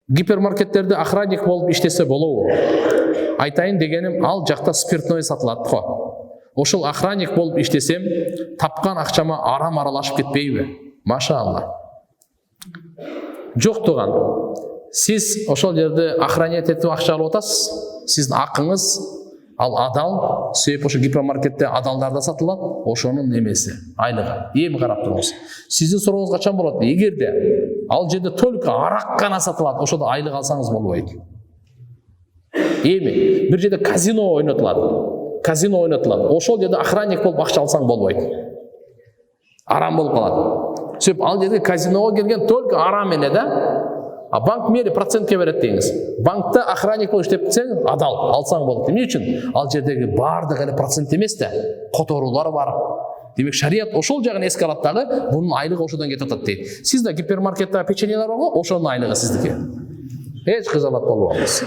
гипермаркеттерде охранник болуп иштесе болобу? Айтайын дегеним, ал жакта спиртной сатылат го. Ошол охранник болуп иштесем, тапкан акчама арам аралашып кетпейби? Машалла. Жок туган. Сиз ошол жерде охранять этип акча алып атасыз. Сиздин акыңыз ал адал, себеп ошо гипермаркетте адалдар сатылат, ошонун эмеси, айлыгы. Эми карап туруңуз. Сиздин сурооңуз качан болот? Эгерде ал жерде только арак гана сатылат, ошодо айлык алсаңыз болбойт. Эми бир жерде казино ойнотулат. Ошол жерде охранник болуп акча алсаң болбойт. Арам болуп калат. Себеп ал жерде казиного келген только арам эле да. А банк мери процентке берет дейсиз. Банкта охранник болуп иштеп кетсең, адал алсаң болот. Эмне үчүн? Ал жердеги бардык эле процент эмес да, которуулар бар. Демек шарият ошол жагын эске алат дагы, бунун айлыгы ошодон кетип атат дейт. Сизде гипермаркетте печеньелер бар го, ошонун айлыгы сиздики. Эч кыжалат болбоңуз.